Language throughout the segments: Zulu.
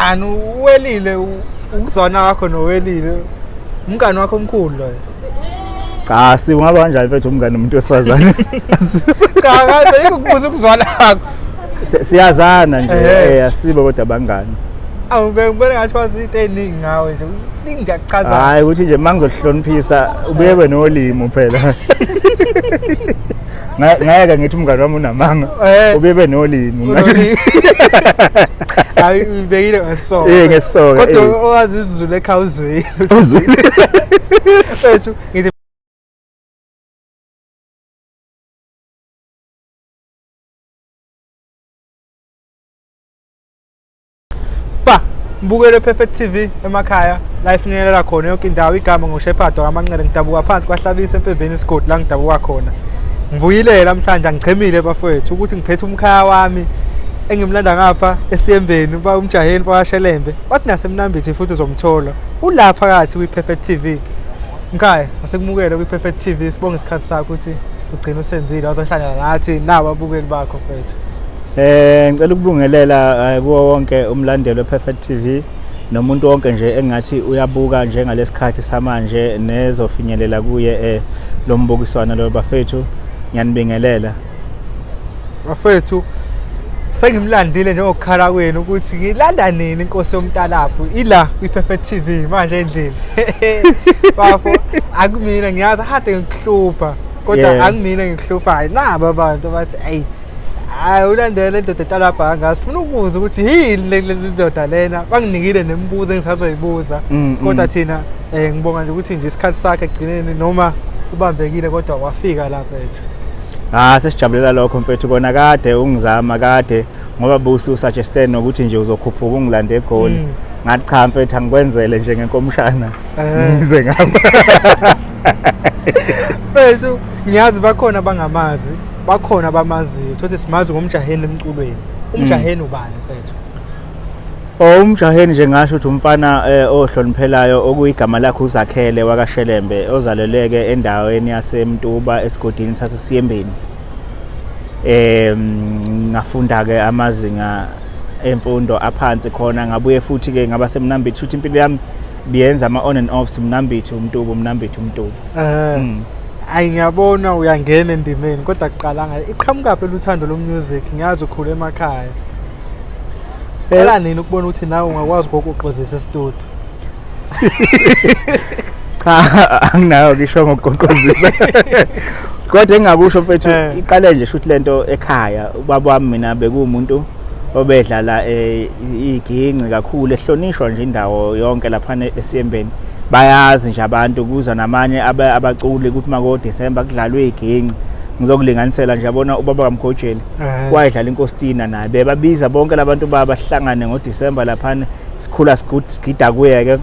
Kanjani uwelile ukuzona wakho noWelile umngani wakho omkhulu lo Cha singaba kanjani mfethu umngani umuntu wesifazane Cha ngabe ukubuza ukuzwana lakho siyazana nje asibe kodwa bangani Ngibona ngathi wazithi eningi ngawe nje ningachaza hayi ukuthi nje mangizohloniphisa ubuyebe nolimo phela ngeke ngithi umngani wami unamanga ubuyebe nolimo hayi ubekile ngaso ngesoka kodwa owazi isizulu ekhaya uzwile mfethu ngithi Mbukele Perfect TV emakhaya la ifinyelela khona yonke indawo igama ngoShepherd akamanqele ngidabuka phansi kwahlabisa empembeni isigodi la ngidabuka khona ngivuyile namhlanje ngichemile bafowethu ukuthi ngiphethe umkhaya wami engimlanda ngapha esiyembeni ba uMjaheni kwaShelembe wathi nasemnambithi futhi uzomthola ulapha phakathi kwiPerfect TV mkhaya asekumukele kwiPerfect TV sibonge isikhathi sakho ukuthi ugcina usenzile wazohlangana nathi naba abukeli bakho mfethu ngicela ukubungelela kuwo wonke umlandelo wePerfect TV nomuntu wonke nje engathi uyabuka njengalesikhathi samanje nezofinyelela kuye lo mbukiswana lo bafethu ngiyanibingelela bafethu sengimlandile njengokukhala kwenu ukuthi ngilanda nini inkosi yomntalapho ila kwiPerfect TV manje endlini bafo akumina ngiyazi hade ngikuhlupha kodwa angimina ngikuhlupha hayi naba abantu bathi hey hayi ulandele indoda etalapha ngasifuna ukubuza ukuthi yini le ndoda lena banginikile nemibuzo engisazoyibuza kodwa thina ngibonga nje ukuthi nje isikhathi sakhe egcineni noma ubambekile kodwa wafika lapha ethu sesijabulela lokho mfethu kona kade ungizama kade ngoba busi usuggeste nokuthi nje uzokhuphuka ungilande eGoli ngathi cha mfethu angikwenzele nje ngenkomshana ngize ngapha mfethu ngiyazi bakhona bangamazi bakhona abamaziyo thothi simazi ngomjaheni emculweni umjaheni ubani mfethu umjaheni nje ngasho ukuthi umfana ohloniphelayo okuyigama lakhe uZakhele wakaShelembe ozaleleke endaweni yaseMtuba esigodini sasesiyembeni ngafunda ke amazinga emfundo aphansi khona ngabuye futhi ke ngaba semnambithi futhi impilo yami biyenza ama on and offs mnambithi umtuba Hayi ngiyabona uyangena endimeni kodwa kuqala ngayo iqhamuka phela uthando lomusic ngiyazi ukhule emakhaya phela nini ukubona ukuthi nawe ungakwazi ukuqoqozisa estudio cha anginayo ngisho ngokuqoqozisa kodwa engakusho mfethu iqale nje shoot lento ekhaya ubaba wami mina bekumuntu obedlala iginci kakhulu ehlonishwa nje indawo yonke lapha esiyembeni bayazi nje abantu kuza namanye abaculi ukuthi mako December kudlalwe iginci ngizokulinganisela nje yabona ubaba kaMkhojeli wayedlala inkostina naye bebabiza bonke labantu bahlangane ngoDecember lapha sikhula sigida kuye ke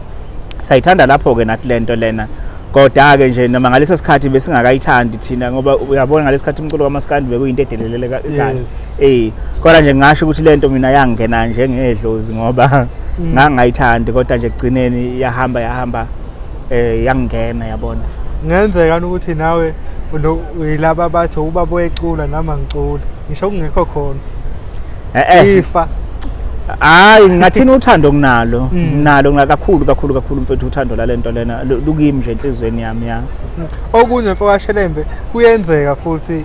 sayithanda lapho ke nathi lento lena kodwa ke nje noma ngaleso sikhathi besingakayithandi thina ngoba uyabona ngalesikhathi umculo kaMaskandi bekuyinto edelelele kahle kodwa nje ngisho ukuthi lento mina yangena nje ngedlozi ngoba ngangayithandi kodwa nje kugcineni yahamba yangena yabona ngenzeka ukuthi nawe uyilaba bathi ubaba oyecula nama ngicula ngisho kungekho khona ifa hayi ngathina uthando nginalo kakhulu mfethu uthando lalento lena lukimi nje enhlizweni yami ya okunye mfowashelembe kuyenzeka futhi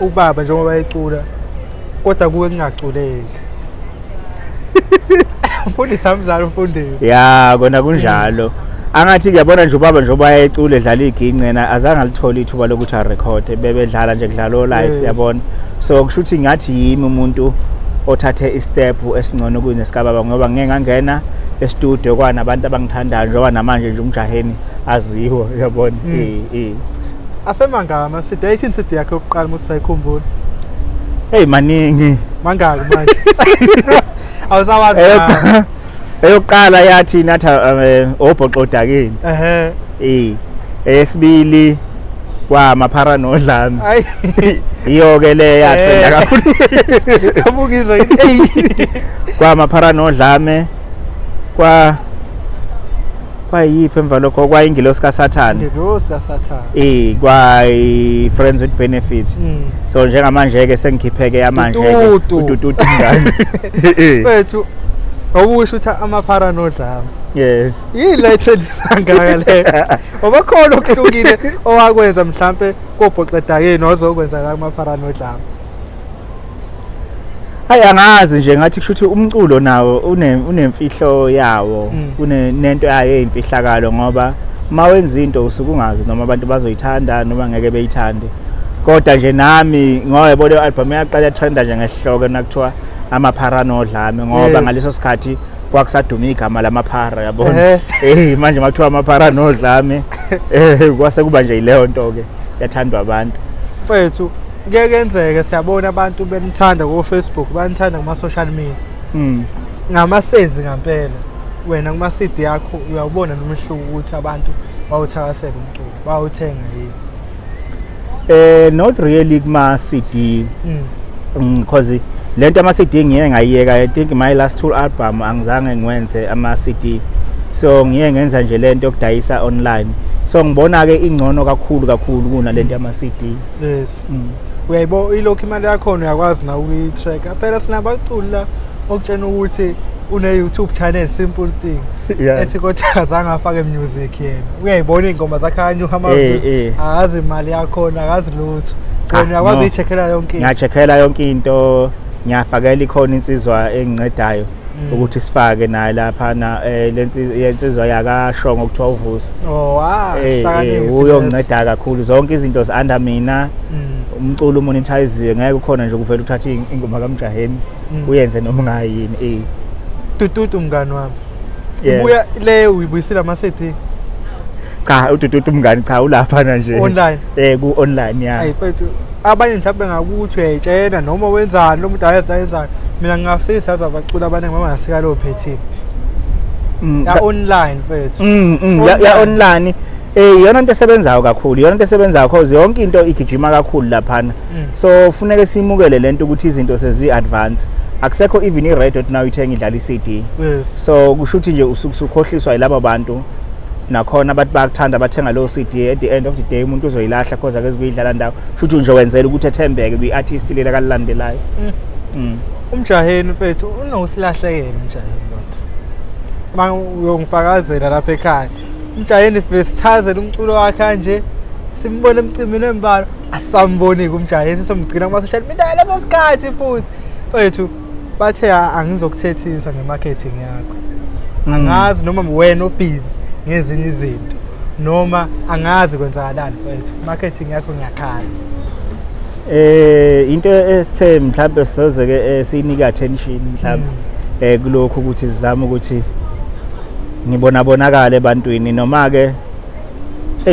ubaba njengoba ecula kodwa kuwe kungaculeki mfundisi amzalo mfundisi ya kona kunjalo angathi ngiyabona nje ubaba njengoba ecula edlala igincena azange alithola ithuba lokuthi a record bebedlala nje kudlalo live yabona so kusho ukuthi ngathi yimi umuntu othathe istep esingcono kunesikababa ngoba ngeke ngangena e-studio kwanabantu abangithandayo njengoba namanje nje uMjaheni aziwa yabona asemangama sidating city yakhe yokuqala ukuthi sayikhumbula hey maningi mangaki manje awusawazi eyokuqala yathi natha obhoxodakeni eyesibili kwamaphara nodlame iyo ke le yathenda kakhulu abukizwa yini kwamaphara nodlame kwayiphi emva lokho kwayingilosi kaSathane kwa friends with benefits so njengamanje ke sengikhipheke yamanje ke utututu ngani bethu Awusho ukuthi ama-paranodlame. Yeah. Yila i-trendisa ngaka le. Obakhona okuhlukile owakwenza mhlambe kobhoqedakeni ozokwenza la ama-paranodlame. Hayi angazi nje ngathi kusho ukuthi umculo nawo unemfihlo yawo, nento yayo eyimfihlakalo ngoba mawenza into usuke ungazi noma abantu bazoyithanda noma ngeke beyithande. Kodwa nje nami ngoba le album yaqala yatrenda nje ngesihloko nakuthiwa ama-paranodlame ngoba ngaleso sikhathi kwakusaduma igama lamaphara yabona. Manje makuthiwa ama-paranodlame kwase kuba nje ileyo nto ke yathandwa abantu. Mfethu kuyenzeka siyabona abantu benithanda ku Facebook, banithanda kuma social media. Ngamasenzi ngempela. Wena kuma CD yakho uyawubona nomehluko ukuthi abantu bawuthakasela umculo, bawuthenga yini? Not really kuma CD. Because lento ama CD ngiye ngayiyeka. I think my last 2 album angizange ngiwenze ama CD. So ngiye ngenza nje lento yokudayisa online. So ngibona ke ingcono kakhulu kuna lento ama CD. Yes. Uyayibo ilokhu imali yakho uyakwazi na uyi-track. Phela sinabaculi la okutshena ukuthi une YouTube channel simple thing. Ethi kodwa azange afake music yena. Uyayibona ingoma zakhe anyuha ama-views. Akazi imali yakho, akazi lutho. Wena uyakwazi uyicheckela yonke into. Ngiyacheckela yonke into, ngiyafakela ikhona insizwa engicedayo ukuthi sifake naye lapha na lensizwa yakashongo kuthiwa uvusa. Oh wow. Uyonginceda kakhulu zonke izinto under mina. Umculo monetize ngeke ukhona nje kuvela uthathe ingoma kaMjaheni uyenze noma ngayini. Tututu mngani wami. Ubuya le uyibuyisela ama CD. Cha utututu mngani cha ulapha nje. Online. Ku online ya. Hayi mfethu abanye mhlawumbe ngakuthi uyayitshena noma wenzani lo muntu ayazidayenzana. Mina ngingafisa azabacula abaningi mama ngasika lo phethini. Ya online mfethu. Ya online. Yona into esebenzayo kakhulu, yona into esebenzayo cause yonke into igijima kakhulu laphana. So funeke simukele lento ukuthi izinto sezi advance. Akusekho even i-radio now ithenga idlala i-CD. Yes. So kusho ukuthi nje usukhohliswa yilabo bantu nakhona abantu bakuthanda bathenga lo CD at the end of the day umuntu uzoyilahla cause ake kuyidlala ndawo. Kusho ukuthi nje wenzela ukuthi ethembeke kwi-artist lela kalilandelayo. Umjaheni mfethu unosilahlekele umjaheni lotho. Manje uyongifakazela lapha ekhaya. Mjaheni fesithazela umculo wakhe kanje simbone emcimbini embalo asamboni kumjaheni somgcina kuma social media leso sikhathi futhi mfethu bathe angizokuthethisa ngemarketing yakho. Angazi noma wena obusy ngezinye izinto noma angazi kwenzakalani mfethu marketing yakho ngiyakhala. Into esithe mhlawumbe sizoze ke sinika attention mhlawumbe kulokho ukuthi sizame ukuthi ngibonakala ebantwini noma ke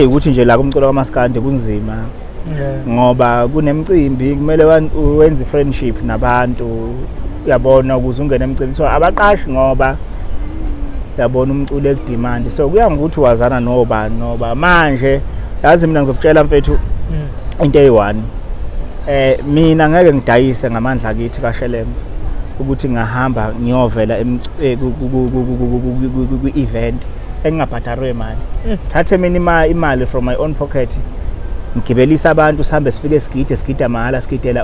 ukuthi nje la kumculo kaMaskandi kunzima ngoba kunemicimbi kumele wenze friendship nabantu uyabona ukuze ungene emcimbini abaqashi ngoba yabona umculo ekudemand so kuya ngokuthi wazana nobani noba manje yazi mina ngizokutshela mfethu into eyi1 mina ngeke ngidayise ngamandla kithi kaShelembe ukuthi ngahamba ngiyovela ku-event engingabhadarwe imali thathe mina imali from my own pocket ngigibelisa abantu sihambe sifike sigida mahala sigidela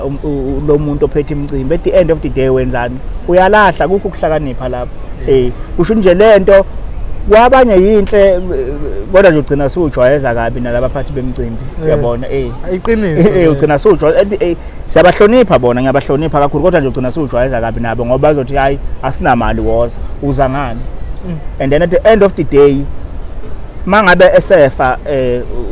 lo muntu ophethe imicimbi at the end of the day wenzani uyalahla kukho ukuhlakanipha lapho kusho nje lento kwabanye yinhle kodwa nje ugcina sujwayeza kabi nalabaphathi bemicimbi uyabona iqiniso ugcina sujwayeza siyabahlonipha bona ngiyabahlonipha kakhulu kodwa nje ugcina sujwayeza kabi nabo ngoba bazothi hayi asinamali woza uza ngani and then at the end of the day mangabe esefa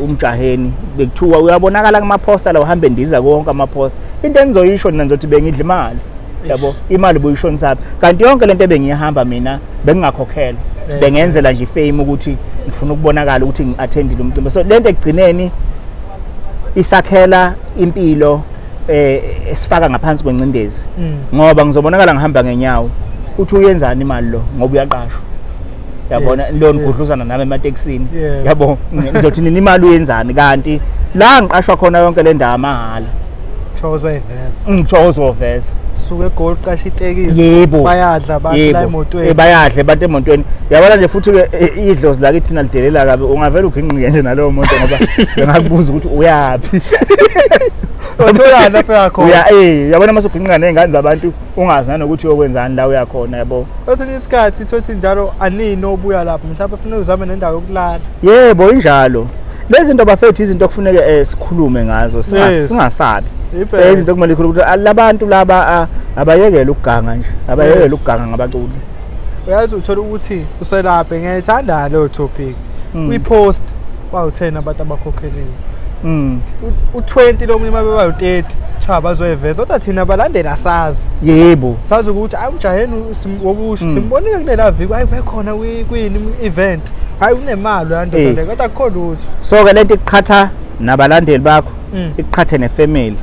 umjaheni bekuthiwa uyabonakala kuma poster la uhambe ndiza konke ama poster into engizoyisho nina ngizothi bengidla imali yabo imali buyishonisa kanti yonke lento ebengiyahamba mina bengingakhokhela bengenzela nje fame ukuthi ngifuna ukubonakala ukuthi ngiattendile umcimbi so lento ekugcineni isakhela impilo esifaka ngaphansi kwencindezi ngoba ngizobonakala ngihamba ngenyawo uthi uyenzani imali lo ngoba uyaqashwa yabona lo ngidluzana nami emateksini yabo ngizothi nini imali uyenzani kanti la ngiqashwa khona yonke le ndawo mahala ngithokozwa vese suke eGoli qasha itekisi bayadla abantu la emotweni bayadla abantu emotweni yabona nje futhi ke idlozi la kithi nalidelela kabi ungavela uginqike nje nalowo muntu ngoba bengakubuza ukuthi uyapi Uthola lapha yakho. Yabona mase ugqinqa nezingane zabantu ungazi nanokuthi uyokwenzani la uyakhona yabo. Kwesinye isikhathi thothi njalo anini obuya lapho mhlawumbe ufuna uzame nendawo yokulala. Yebo injalo. Lezi zinto bafethu izinto kufuneke sikhulume ngazo singasabi. Izinto kumele ukuthi labantu laba abayekela ukuganga nje. Abayekela ukuganga ngabaculi. Uyazi uthola ukuthi uselapha ngiyayithanda leyo topic. Uyipost bawu10 abantu abakhokhelile. U20 lo mnyama bebawu30 cha bazoyiveza kodwa thina balandela sazi. Yebo. Sazi ukuthi Mjaheni wokusho simbonile kulela viki ayikhona kwini event. Hayi unemali yandoda le kodwa akukho lutho. So ke lento iqhatha nabalandeli bakho iqhathe nefamily.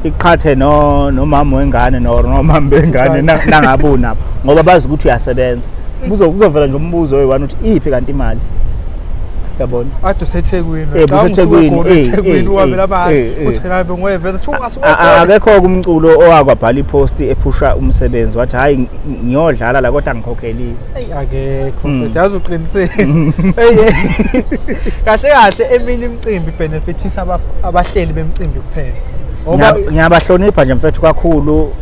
Iqhathe nomama wengane nomama bengane nangabona ngoba bazi ukuthi uyasebenza. Kuzovela nje umbuzo oyi-1 uthi iphi kanti imali. Yabona ade useThekwini useThekwini uwavela amahhala uthi nabe ngoyevezathi akekho kumculo owakwabhala ipost ephusha umsebenzi wathi hayi ngiyodlala la kodwa ngikhokheliwe akekho mfethu yazi uqiniseke kahle eminye imicimbi benefitisa abahleli bemicimbi kuphela ngiyabahlonipha nje mfethu kakhulu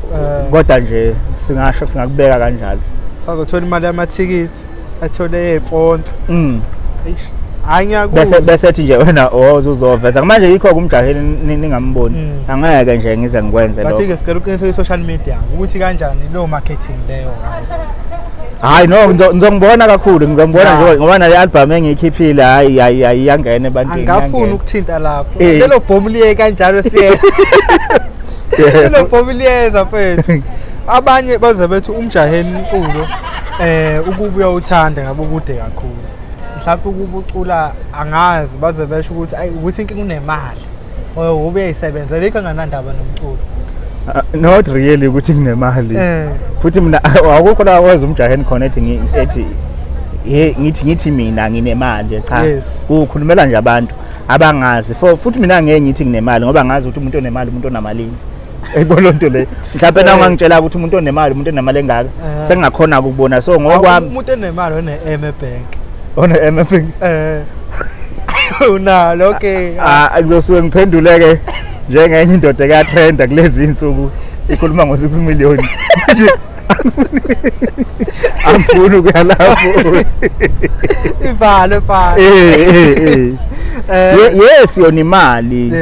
kodwa nje singasho singakubeka kanjalo sazothola imali yamathikithi athole ePonce bese ethi nje wena uzoveza manje yikho kumjaheni ningamboni angeke nje ngize ngikwenze lokho bathi-ke sicela uqiniseke social media ukuthi kanjani lo marketing leyo hayi no ngizongibona kakhulu ngizongibona nje ngoba nale album engiyikhiphile hayi yangena ebantwini angafuni ukuthinta lapho lelo bomu liye kanjalo siye lelo bomu liyeza mfethu abanye baze bethi umjaheni umculo ukubuya uthanda ngabe kude kakhulu mhlawumbe ukubucula angazi baze besho ukuthi ayi ukuthi inkinga unemali ube uyayisebenza lekho anganandaba nomculo not really ukuthi kunemali futhi mina akukho la wazi umjaheni connect ethi ngithi mina nginemali cha ukukhulumela nje abantu abangazi futhi mina ngeke ngithi nginemali ngoba ngazi ukuthi umuntu onemali umuntu onamalini eyibononto le mhlawumbe na ungangitshela ukuthi umuntu onemali engaka sengingakhona ukubona so ngokwami umuntu onemali one-M bank one-M bank unalo okay akuzosuke ngiphenduleke njengenye indoda ekatrenda kulezi insuku ikhuluma ngo6 million amfuni ukuya lapho ivale yes yona imali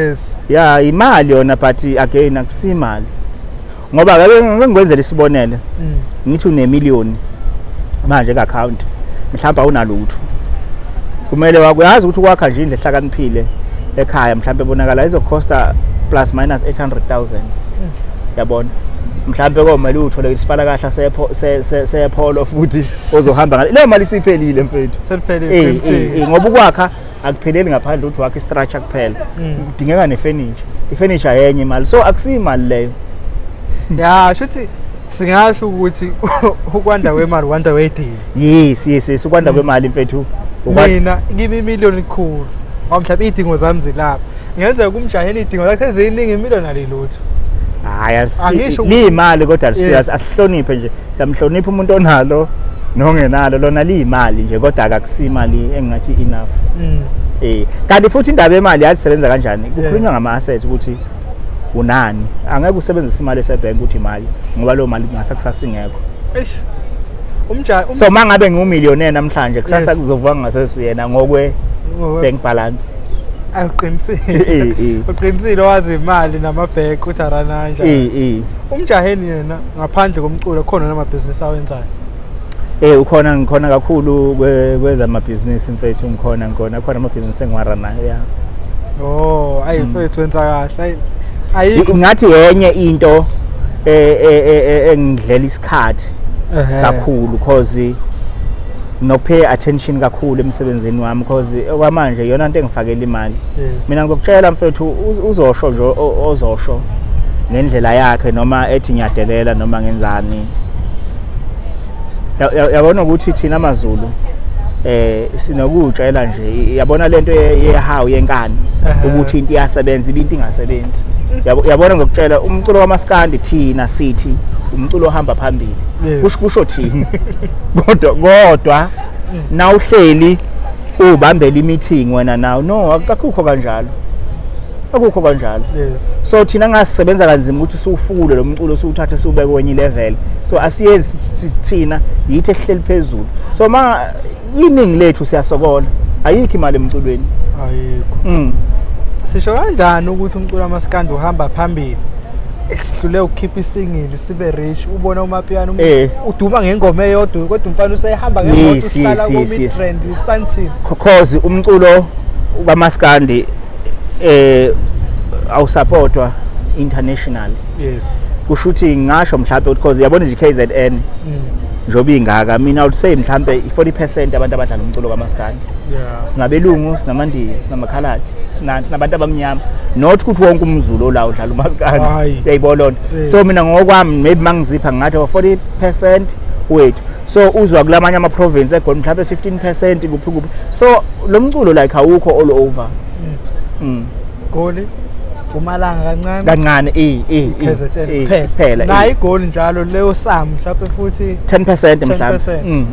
ya imali yona but again akusimali ngoba ngengenzela isibonelo ngithi une-1,000,000 manje ku-account mhlawumbe awunalutho kumele wakuyazi ukuthi ukwakha nje indle ehlakaniphile ekhaya mhlawumbe ebonakala izokhosta plus minus 800,000 yabona mhlawumbe komele uthole isifala kahla sepolo futhi ozohamba ngale leyo mali siphelile mfethu seliphelile ngoba ukwakha akupheleli ngaphandle ukuthi wakhe structure kuphela kudingeka ifurniture yenye imali so akusimali leyo ya shuthi singasho ukuthi ukwanda kwemali wanda wedini yes ukwanda kwemali mfethu mina kimi imiliyoni ikhulu mhlawumbe idingo zami zilapha ngenza kumjaheni idingo zakhe eziningi imiliyoni alilutho hayi liyimali kodwa asihloniphe nje siyamhlonipha umuntu onalo nongenalo lona liyimali nje kodwa akusimali engathi enough kanti futhi indaba yemali yazisebenza kanjani kukhulunywa ngama-assets ukuthi unani angeke usebenzise imali esebank ukuthi imali ngoba leyo mali kungasakusasingekho so mangabe ngiwumillionaire namhlanje kusasa kuzovuka ngasesiyena ngokwe bank balance uqinisile wazi imali namabhenki ukuthi arana kanjani umjaheni yena ngaphandle komculo khona namabhizinisi awenzayo ngikhona kakhulu kwezamabhizinisi mfethu ngikhona khona amabhizinisi engiwaranayo ya ayi mfethu wenza kahle ngathi yenye into engidlela isikhathi kakhulu cause no-pay attention kakhulu emsebenzini wami cause okwamanje yona into engifakela imali mina ngizokutshela mfethu uzosho nje ozosho ngendlela yakhe noma ethi ngiyadelela noma ngenzani yabona ukuthi thina amaZulu sinokutshela nje yabona lento yehawu yenkani ukuthi into iyasebenza into ingasebenzi yabona ngokutshela umculo wamaskandi thina sithi umculo ohamba phambili kusho thina kodwa nawuhleli ubambela imeeting wena nawo no akukho kanjalo akukho kanjalo. Yes. So thina ngasisebenza kanzima ukuthi siwufule lo mculo siwuthathe siubeke kwenye level. So asiyenzi thina yithi ehleli phezulu. So iningi lethu siyasokola. Ayikho imali emculweni. Ayikho. Sisho kanjani ukuthi umculo wamaskandi uhamba phambili? Esihlule ukukhipha isingili sibe rich ubona umapiano uduma ngengoma eyodwa kodwa umfana usehamba ngemoto uhlala ku mid trend something because umculo wamaskandi awusupportwa international. Yes. Kusho ukuthi ngisho mhlawumbe because yabona nje KZN njoba ingaka mina I would say mhlawumbe 40% abantu abadlala umculo wamaskandi. Yeah. Sinabelungu, sinamandi, sinamakhaladi, sinabantu abamnyama. Not ukuthi wonke umZulu ola udlala umaskandi. Uyayibona lonto. So mina ngokwami maybe mangizipha ngathi 40% wethu. So uzwa kulamanye ama province egona mhlawumbe 15% kuphi. So lo mculo like awukho all over. Goli umalanga kancane phela na igoli njalo leyo sum mhlawumbe futhi 10% mhlawumbe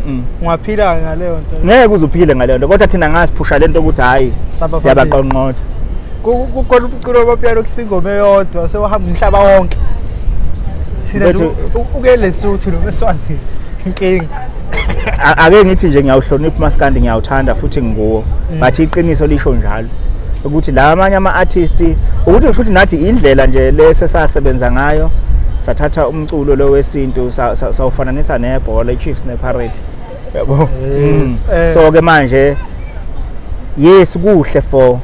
ungaphila ngaleyo nto ngeke uzuphile ngaleyo nto kodwa thina ngasiphusha lento ukuthi hayi siyabaqonqotha kukhona umculo wapiano ingoma eyodwa sewahamba umhlaba wonke thina ukeLesotho lo eSwazini inkinga ake ngithi nje ngiyawuhlonipha umaskandi ngiyawuthanda futhi nguwo but iqiniso lisho njalo ukuthi la amanye ama artists ukuthi ngisho ukuthi nathi indlela nje lesesasebenza ngayo sathatha umculo lo wesintu sawufananisa nebhola iChiefs nePirate yabo. So ke manje yes kuhle for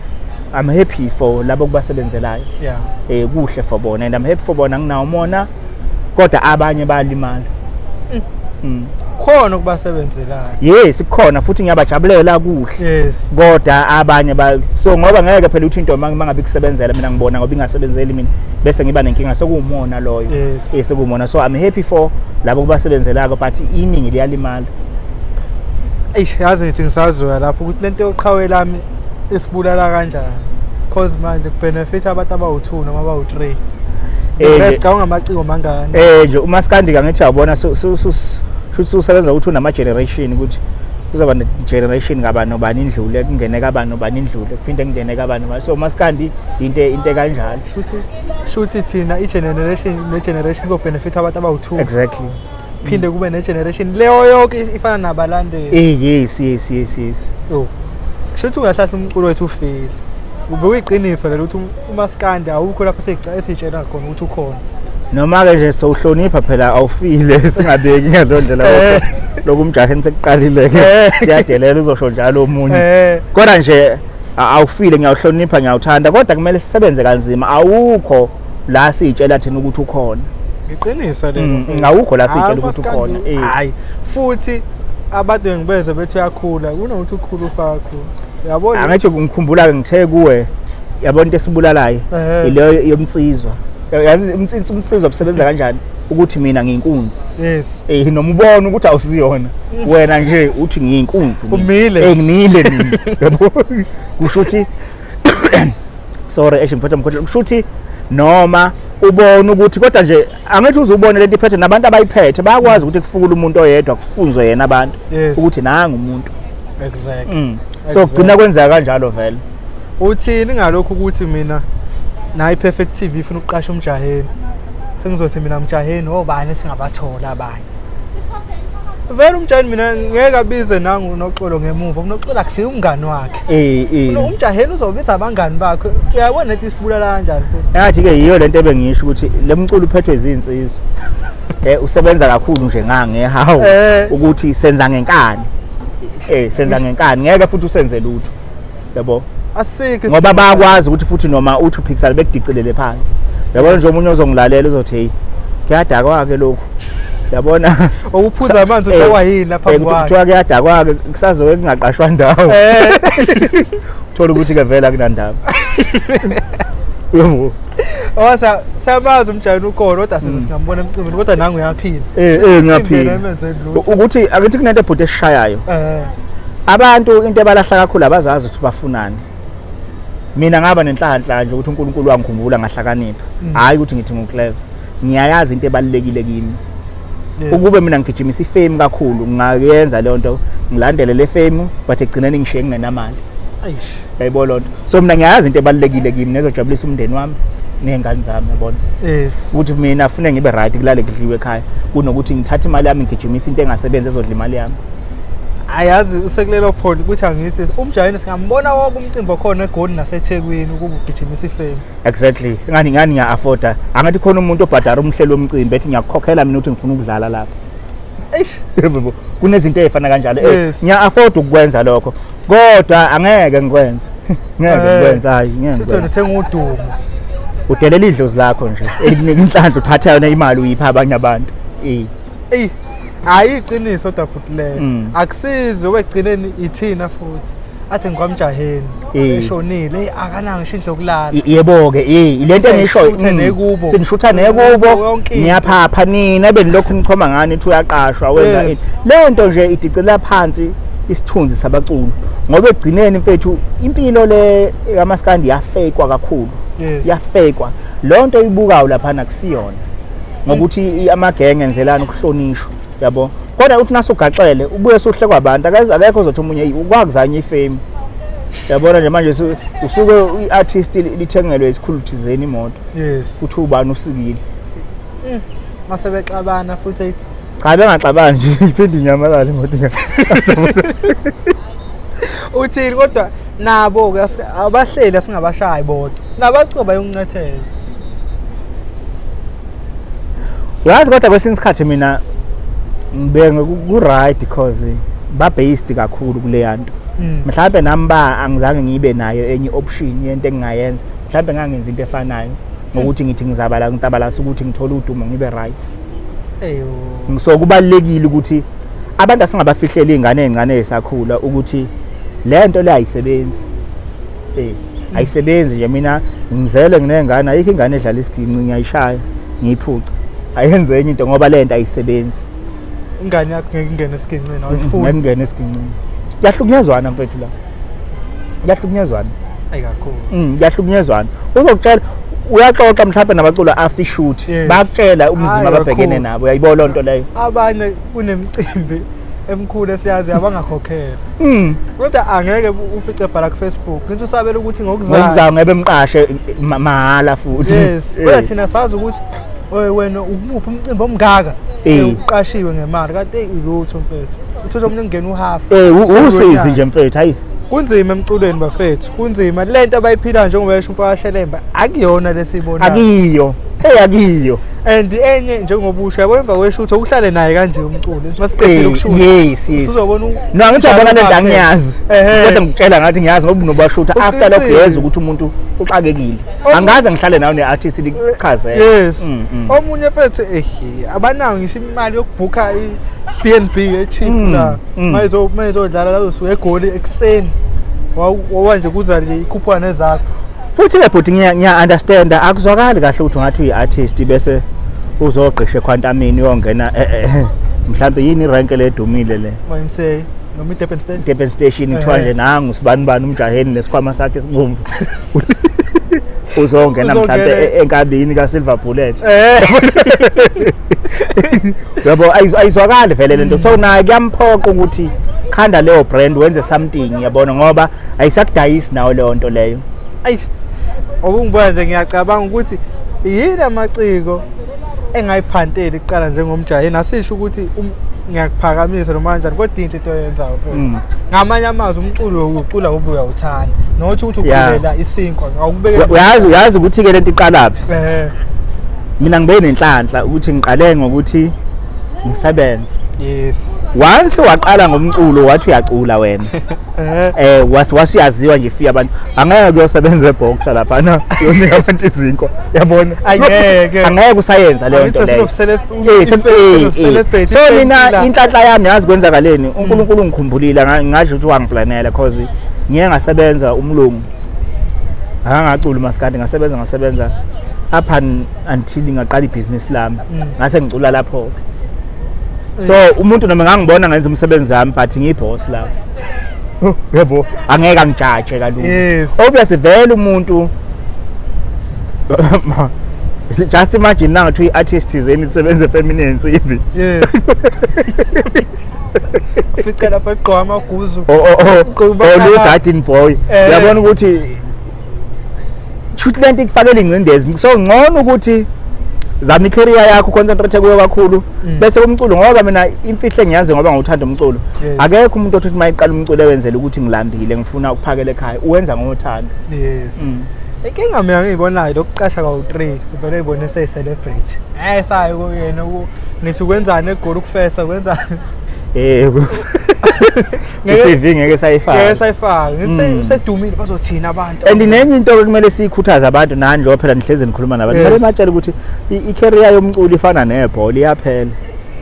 I'm happy for labo kubasebenzelayo. Yeah. Kuhle for bona and I'm happy for bona nginawo mona kodwa abanye bayalimala. Khona kubasebenzelayo. Yes kukhona futhi ngiyabajabulela kuhle. Yes. Kodwa abanye so ngoba ngeke phela uthi into mangabe kusebenzela mina ngibona ngoba ingasebenzeli mina bese ngiba nenkinga sokuwumona loyo. Yes sekumona so I'm happy for labo kubasebenzelayo but iningi liyalimala. Yazi ngithi ngisazwa lapho ukuthi lento yoqhawe lami esibulala kanjani cause manje kubenefit abantu abawu2 noma abawu3. Best ngamacingo mangani. Nje umaskandi kangithi yabona futhi usebenza ukuthi unama generation ukuthi kuzoba ne generation ngabani nobani indlule kungene kabani nobani indlule kuphinde kungene kabani so umaskandi into kanjalo shuthi thina generation ko benefit abantu abawu2. Exactly. Phinde kube ne generation leyo yonke ifana nabalandeli. Yes. Shuthi ungahlahla umculo wethu ufile ube uyiqiniso lelo ukuthi umaskandi awukho lapho esitshela khona ukuthi ukhona noma ke nje sowuhlonipha phela awufile singabeki ngezondlela kodwa lokumjaheni sekuqalile ke kuyadelela uzosho njalo omunye kodwa nje awufile ngiyawuhlonipha ngiyawuthanda kodwa kumele sisebenze kanzima awukho la sitshela thina ukuthi ukhona iqiniso lelo awukho la sitshela ukuthi ukhona hayi futhi abantu ngibeze bethu yakhula kunokuthi ukhulu ufakho yabona angathi ngikhumbula ke ngithe kuwe yabona into esibulalayo ileyo yomtsizwa yazi umtsizwa usebenza kanjani ukuthi mina ngiyinkunzi. Yes. Noma ubona ukuthi awusiyona wena nje uthi ngiyinkunzi umile ngimile mina yabo kusho ukuthi sorry ngiphethe umkhohlelo kusho ukuthi noma ubona ukuthi kodwa nje angathi uzubone lento iphethe nabantu abayiphethe bayakwazi ukuthi kufukule umuntu oyedwa kufunzwe yena abantu ukuthi nanga umuntu. Exactly. So kugcina kwenzeka kanjalo vele. Uthini ngalokho ukuthi mina nayi perfect TV ifuna ukuqasha uMjaheni sengizothi mina uMjaheni obani singabathola abanye vele uMjaheni mina ngeke abize nangu noxolo ngemuva unoxolo akusiyo umngani wakhe uMjaheni uzobiza abangani bakhe uyabona ukuthi isibulala kanjani futhi yathi ke yiyo lento ebengisho ukuthi lemculo uphethwe izinsizwa usebenza kakhulu nje ngangehawu ukuthi senza ngenkani senza ngenkani ngeke futhi usenze lutho yabo asike ngoba bayakwazi ukuthi futhi noma uthi uPixel bekudicilele phansi yabona nje umunye ozongilalela uzothi hey kuyadakwa kwake lokho yabona ukuphuza amanzi uthwa yini lapha kwakhe kuthiwa kuyadakwa kwake kusazoke kungaqashwa ndawo uthola ukuthi ke vela kunandaba yebo osa sabazi uMjaheni ukhona kodwa singambona emcimbini kodwa nangu uyaphila ngiyaphila ukuthi akithi kunento ebhuti esishayayo abantu into ebalahla kakhulu abazazi ukuthi bafunani. Mina ngaba nenhlanhla nje ukuthi uNkulunkulu wangikhumbula ngahlakanipha hayi ukuthi ngithi ngiclever ngiyayazi into ebalekile kimi ukube mina ngigijimisa ifame kakhulu ngingayenza le nto ngilandele le fame but egcineni ngishiye ngingenamali Eish. Yayibona lonto. So mina ngiyazi into ebalekile kimi nezojabulisa umndeni wami nezingane zami yabona. Yes. Ukuthi mina ufune ngibe right kulale kudliwe ekhaya kunokuthi ngithathe imali yami ngigijimisa into engasebenzi ezodla imali yami. Ayazi usekulelo point ukuthi angithi uMjaheni singambona wonke umcimbi okhona eGoli naseThekwini ukuba ugijimisa ifame. Exactly. Ngani ngiya afforda. Angathi khona umuntu obhadara umhlelo womcimbi ethi ngiyakukhokhela mina ukuthi ngifuna ukudlala lapha. Eish. Yebo. Kunezinto ezifana kanjalo. Ngiya afford ukwenza lokho. Kodwa angeke ngikwenze. Ngeke ngikwenze hayi ngeke. Futhi uthenga udumo. Udelela idlozi lakho nje. Elinika inhlanhla uthatha yona imali uyipha abanye abantu. Hayi iqiniso kodwa futhi leyo. Akusizi wegcineni ithina futhi. Athi ngwamjaheni eshonile akananga ngisho indlokulala. Yebo ke ilento engisho sinishutha nekubo ngiyaphapha nina benilokhu nichoma ngani uthi uyaqashwa wenza ini. Leyo nto nje idicela phansi isithunzi sabaculi ngoba egcineni mfethu impilo le yamaskandi yafekwa kakhulu. Yafekwa. Lonto ibukayo lapha nakusiyona. Ngokuthi amagenge enzelana ukuhlonishwa yabo. Kodwa uthi nasugaxele ubuye suhle kwabantu akekho ozothi umunye ukwakuzanye ifame. Yabona nje manje usuke iartist lithengelwe isikhulu thizeni imoto. Yes. Uthi ubani usikile. Mase bexabana futhi cha bengaxabani nje iphinde inyamalala imoto uthini kodwa nabo ke abahleli asingabashayi bodwa nabacuba yonqetheza. Yazi kodwa kwesinye isikhathi mina ngibenge ku right because ba based kakhulu kule yanto. Mhlawumbe nami angizange ngibe nayo enye option yento engingayenza. Mhlawumbe ngangenza into efanayo ngokuthi ngithi ngizabala ngitabalasa ukuthi ngithola udumo ngibe right. So kubalekile ukuthi abantu asingabafihleli izingane ezincane ezisakhula ukuthi lento le ayisebenzi. Ayisebenzi nje mina ngizele nginengane ayikho ingane edlala isiginci ngiyayishaya ngiyiphuca. Ayenze enye into ngoba lento ayisebenzi. Ingane yakho ngeke ingene esiginqini awuyifuni. Ngeke esiginqini. Kuyahlukunyezwana mfethu la. Kuyahlukunyezwana. Kakhulu. Kuyahlukunyezwana. Uzokutshela uyaxoxa mhlawumbe nabaculi after shoot. Bakutshela umzima ababhekene nabo. Uyayibona lonto leyo. Abanye kunemicimbi emkhulu esiyazi abangakhokhela. Kodwa angeke ufice bhala ku Facebook. Ngithi usabela ukuthi ngokuzama ngebe emqashe mahala futhi. Yes. Kodwa thina sazi ukuthi wena umuphi umcimbi omngaka uqashiwe ngemali kanti ilutho mfethu. Uthola umuntu ngene uhalf. Usizi nje mfethu hayi. Kunzima emculweni bafethu. Kunzima lento abayiphila njengoba esho umfaka shelemba akuyona lesibona. Akiyo. Akiyo. And enye njengobusha yabo emva kweshutho ukuhlale naye kanje umculi masiqedile ukushuta. Yes. Uzobona no ngithi yabona lento angiyazi. Kodwa ngitshela ngathi ngiyazi ngoba nobashutha after lokho yeza ukuthi umuntu uxakekile. Angaze ngihlale nawe neartist lichazela. Yes. Omunye mfethu abanayo ngisho imali yokubhuka iBNB echeap la. Mayizodlala la usuke eGoli ekseni. Wanje kuza ikhuphana ezakho. Futhi le bhuti ngiya understand akuzwakali kahle ukuthi ungathi uyiartist bese uzoqishe ekhwantamini uyongena mhlambe yini rank le edumile le mayimsey noma iDurban Station Durban Station kuthiwa nje nangu sibani uMjaheni nesikhwama sakhe sibomvu uzongena mhlambe enkabini kaSilver Bullet yabo ayizwakali vele lento so naye kuyamphoqa ukuthi khanda leyo brand wenze something yabona ngoba ayisakudayisi nawo leyo nto leyo Obungibona nje ngiyacabanga ukuthi yini amaciko engayiphanteli iqala njengomjaheni asisho ukuthi ngiyakuphakamisa noma kanjani kodwa into oyenzayo mfethu ngamanye amazwi umculo ucula ubuya uthanda nothi ukuthi ukuphelela isinkwa awukubeke uyazi ukuthi ke lento iqalapi mina ngibe nenhlanhla ukuthi ngiqale ngokuthi ngisebenze. Yes. Once waqala ngomculo wathi uyacula wena. Wasiyaziwa nje fika abantu. Angeke kuyosebenza eboxer lapha na. Yonika abantu izinko. Yabona? Angeke usayenza leyo nto leyo. So mina inhlanhla yami yazi kwenzakaleni. uNkulunkulu ungikhumbulile ngasho ukuthi wangiplanela because ngiye ngasebenza umlungu. Angacula maskandi ngasebenza up until ngaqala ibusiness lami. Ngase ngicula lapho. So umuntu noma ngangibona ngenza umsebenzi wami but ngiyiboss la. Yebo angeke angijudge kalulu. Yes. Obviously vele umuntu just imagine now to artist izeni usebenze feminine insimbi. Yes. Fica lapha egqoka amaguzu. Oh garden boy. Uyabona ukuthi Shootland ikufakela ingcindezi. So ngcono ukuthi zama icareer yakho concentrate kuyo kakhulu bese umculo ngoba mina imfihle engiyazi ngoba ngawuthanda umculo. Akekho umuntu othi mayiqala umculo ewenzele ukuthi ngilambile ngifuna ukuphakela ekhaya. Uwenza ngothando. Yes. Inkinga mina ngiyibonayo lokuqasha kwa-3 uvele uyibone sey-celebrity. Sayo kuyena nithi ukwenzani egoli ukufesa kwenzani. CV ngeke sayifaka. Ngeke sayifaka. Ngithi sedumile bazothina abantu. And nenye into ekumele siyikhuthaza abantu nani njengoba phela nihlezi nikhuluma nabantu. Kumele matshela ukuthi i-career yomculo ifana nebhola iyaphela.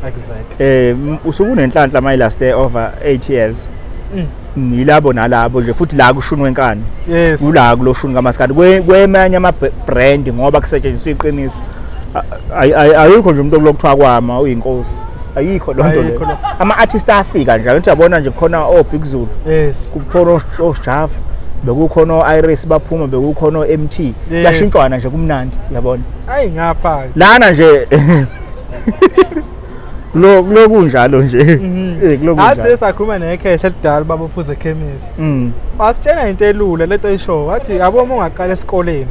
Exactly. Usuku unenhlanhla my last over 8 years. Nilabo nalabo nje futhi la kushunwe enkani. Yes. Kula kuloshuni kamaskadi kwemanye ama brand ngoba kusetshenziswa iqiniso. Ayikho nje umuntu okulokuthiwa kwama uyinkosi. Ayikho lonto le. Ama artists afika njalo uthi yabona nje khona Big Zulu. Yes. Kukhona oSjava, bekukhona Iris baphuma bekukhona MT. Yashintwana nje kumnandi yabona. Hayi ngapha. Lana nje Kulokunjalo nje. Kulokunjalo. Athi sakhuluma neKhehle edala baba uphuze ekhemisi. Wasitshela into elula leto ishow wathi yabo uma ungaqala esikoleni.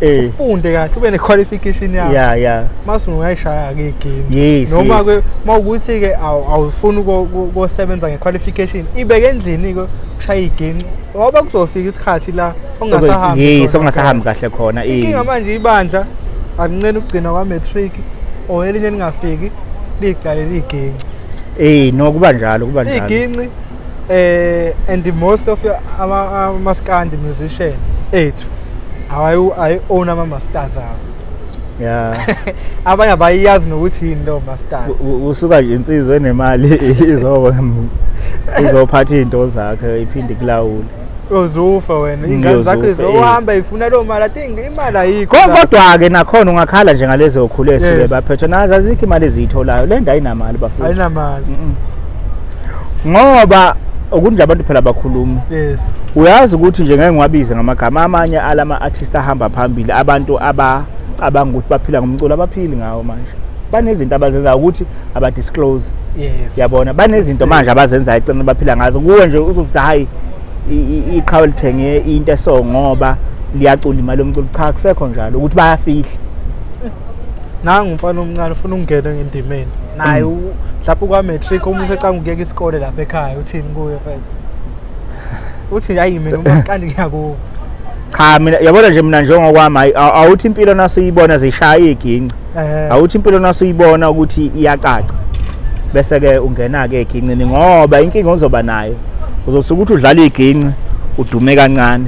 Ufunde kahle ube nequalification yakho. Yeah. Mase ungayishaya ke igame. Yes. Noma ke mawukuthi ke awufuni ukusebenza ngequalification ibeke endlini ke ushaya igame. Ngoba kuzofika isikhathi la ongasahambi. Yes, ongasahambi kahle khona. Inkinga manje ibandla akuncane ukugcina kwa matric oyelinye ningafiki liqalela igame. No kuba njalo. Iginci and most of ama-maskandi musician ethu I own ama-masters abo. Yeah. Abanye abayazi nokuthi yini lo masters. Usuka nje insizwe enemali izophatha into zakhe iphinde kulawule. Uzofa wena ingane zakho izohamba ifuna lo mali athi imali ayikho. Kodwa ke nakhona ungakhala nje ngalezi okhulesi ke baphethe nazo azikho imali ezitholayo le nto ayinamali bafuna. Ayinamali. Ngoba okunje abantu phela bakhuluma. Yes. Uyazi ukuthi nje ngeke ngiwabize ngamagama amanye alama artists ahamba phambili abantu abacabanga ukuthi baphila ngomculo abaphili ngawo manje. Banezinto abazenza ukuthi aba disclose. Yes. Yabona banezinto manje abazenza ecene baphila ngazo. Kuwe nje uzothi hayi iqhawe lithenge into eso ngoba liyacula imali yomculo cha kusekho njalo ukuthi bayafihla. Nangu umfana omncane ufuna ukungena ngendimeni. Naye mhlawumbe kwa matric uma usecanga ukuyeka isikole lapha ekhaya uthini kuye mfethu. Uthi hayi mina umaskandi ngiyakubo. Cha mina yabona nje mina njengokwami awuthi impilo naso uyibona zishaya iginci. Awuthi impilo naso uyibona ukuthi iyacaca. Bese ke ungena ke egincini ngoba inkinga ozoba nayo uzosuka ukuthi udlala iginci udume kancane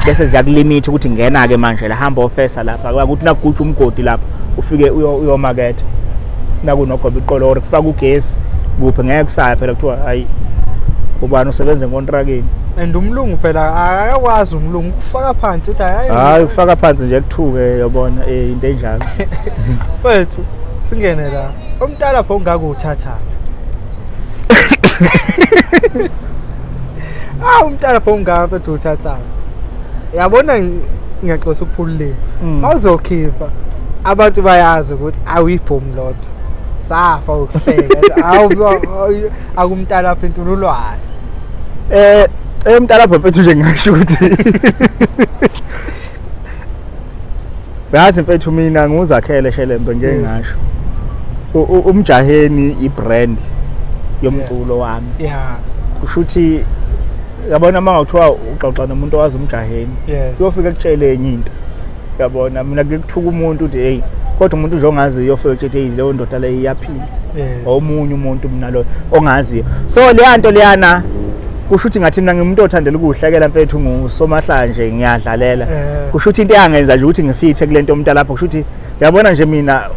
bese ziyakulimit ukuthi ngena ke manje la hamba ofesa lapha ukuthi nakugutsha umgodi lapha ufike uyomaketha nakunogoba iqolore kufaka ugesi kuphi ngeke kusaya phela kuthiwa hayi ubani usebenza enkontrakeni and umlungu phela akakwazi umlungu kufaka phansi uthi hayi kufaka phansi nje kuthuke yabona into enjalo mfethu singene la umntala pho ngakuthatha umntala pho ngapha uthatha yabona ngiyaxosa ukuphulile mawuzokhipha abantu bayazi ukuthi awuyibhomu lodwa safa ukuhleka akumntala lapha intululwane umntala lapha mfethu nje ngisho ukuthi bayazi mfethu mina nguzakhele shelembe ngeke ngasho umjaheni ibrand yomculo wami kusho ukuthi yabona mangakuthiwa uxoxa nomuntu owazi umjaheni uyofika ekutshele enye into yabona mina ngikuthuka umuntu uthi hey kodwa umuntu nje ongazi uyofika ekutshele hey leyo ndoda le iyaphila omunye umuntu mina lo ongazi so leya nto leyana kusho ukuthi ngathi mina ngimuntu othandela ukuhlekela mfethu ngusomahlanje ngiyadlalela kusho ukuthi into yangenza nje ukuthi ngifithe kulento umuntu lapho kusho ukuthi yabona nje mina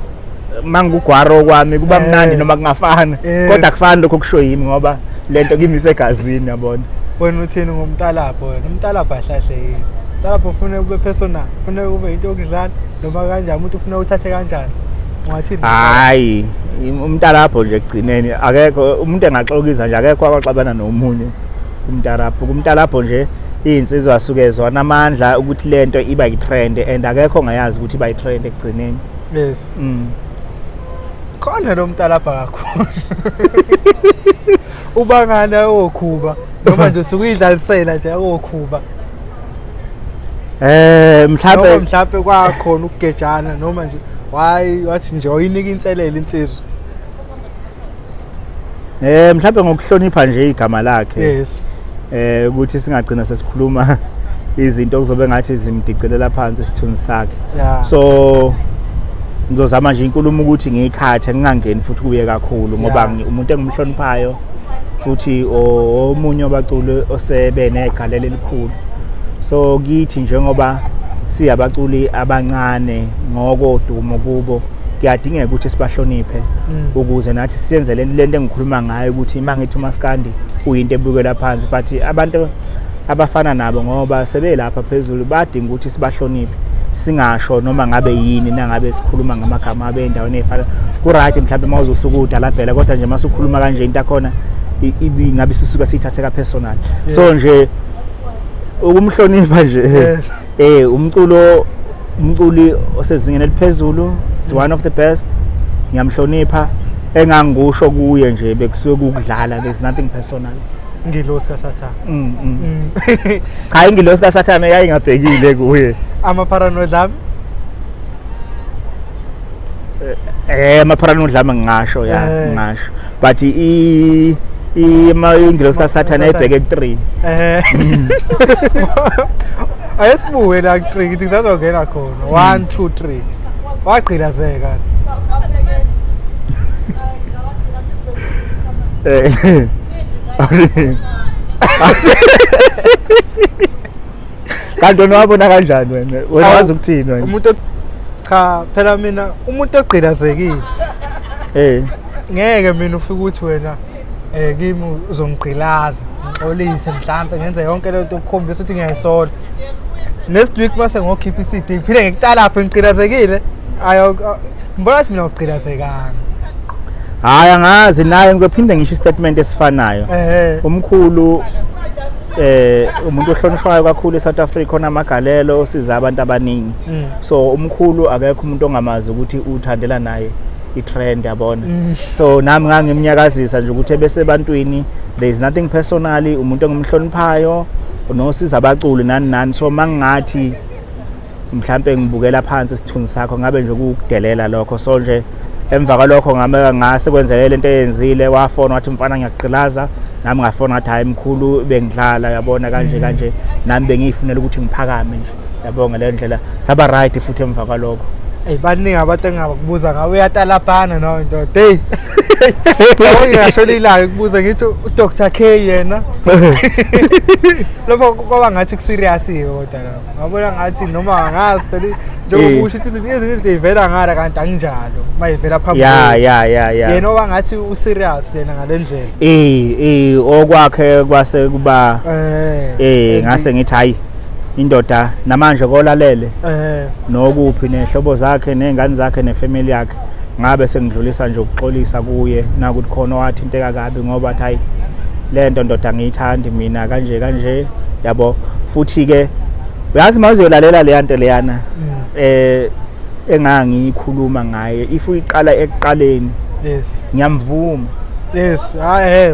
mangugwaro kwami kuba mnandi noma kungafana kodwa kufana lokho kusho yimi ngoba lento kimi isegazini yabona wena uthini ngomntalapho wena umntalapho ahlahle yini umntalapho ufuna ube personal ufuna ube into yokudlala noma kanjani umuntu ufuna uthathe kanjani ungathini hayi umntalapho nje egcineni akekho umuntu engaxokiza nje akekho abaxabana nomunye kumntalapho nje izinsizwa asuke zona amandla ukuthi lento iba yitrend and akekho ngayazi ukuthi iba yitrend egcineni Yes. Khona lo mntalapha kakhulu. Ubangana okhuba noma nje usukuyidlalisela nje okhuba. Mhlawumbe kwakhona ukugejana noma nje wathi nje oyinika inselele insizwe. Mhlawumbe ngokuhlonipha nje igama lakhe. Yes. Ukuthi singagcina sesikhuluma izinto kuzobe ngathi zimdicelela phansi isithunzi sakhe. So ngizozama nje inkulumo ukuthi ngikhathe ngingangeni futhi kuye kakhulu ngoba umuntu engimhloniphayo futhi omunye wabaculi osebe negalelo elikhulu. So kithi njengoba siyabaculi abancane ngokodumo kubo kuyadingeka ukuthi sibahloniphe ukuze nathi siyenze lento engikhuluma ngayo ukuthi mangithi uMaskandi uyinto ebukela phansi but abantu abafana nabo ngoba sebelapha phezulu badinga ukuthi sibahloniphe singasho noma ngabe yini nangabe sikhuluma ngamagama abendaweni efana ku-right mhlawumbe mawuzosuka udalabhela kodwa nje masukhuluma kanje into akhona ngabe sisuka sithatheka personal. So nje ukumhlonipha nje umculi osezingeni eliphezulu, it's one of the best. Ngiyamhlonipha engangikusho kuye nje bekusuke ukudlala, there's nothing personal. Ngilosi kaSathane. Cha ingilosi kaSathane yayingabhekile kuye. Ama-paranoid lami? Ama-paranoid lami ngingasho ngingasho. But ingilosi kaSathane ayibheke ku-3. Ayesibuke la ku-3 ngithi ngisazongena khona 1 2 3 wagqilazeka. Kanti wabona kanjani wena wazi ukuthini wena? Umuntu cha phela mina umuntu ogqilazekile ngeke mina ufike uthi wena kimi uzongigqilaza ngixolise mhlambe ngenze yonke lento ukukhombisa ukuthi ngiyayisola. Next week mase ngokhipha iCD ngiphile ngikuqala lapho ngigqilazekile mbona mina ugqilazekanga. Hayi angazi naye ngizophinde ngisho istatement esifanayo. Umkhulu umuntu ohlonishwayo kakhulu eSouth Africa onamagalelo osiza abantu abaningi. So umkhulu akekho umuntu ongamazi ukuthi uthandela naye i-trend yabona. So nami ngangimnyakazisa nje ukuthi bese ebantwini there is nothing personal, umuntu engimhloniphayo nosiza abaculi nani. So mangingathi mhlambe ngibukela phansi isithunzi sakho ngabe nje ukudelela lokho. So nje emva kwalokho ngase kwenzele lento eyenzile wafona wathi mfana ngiyaqhilaza nami ngafona ngathi hayi mkhulu bengidlala yabona kanje nami bengiyifunela ukuthi ngiphakame nje yabonga le ndlela saba right futhi emva kwalokho. Baningi abantu engabakubuza ngawe uyatalapana no ndoda. Hey. Ngiyasholilayo ukubuza ngithi uDr K yena. Lapho kwaba ngathi ku-serious kodwa la. Ngabona ngathi noma angazi phela njengoba usho ukuthi ezinye izinto ivela ngara kanti anginjalo. Mayivela phambili. Yeah. Yena oba ngathi u-serious yena ngalendlela. Okwakhe kwase kuba ngase ngithi hayi indoda namanje kolalele nokuphi nehlobo zakhe nezingane zakhe nefamily yakhe ngabe sengidlulisa nje ukuxolisa kuye nakuthi khona wathinteka kabi ngoba athi hayi lento ndoda ngiyithandi mina kanje yabo. Futhi ke uyazi mawuzolalela le yanto leyana engangikhuluma ngaye if uyiqala ekuqaleni ngiyamvuma. Yes,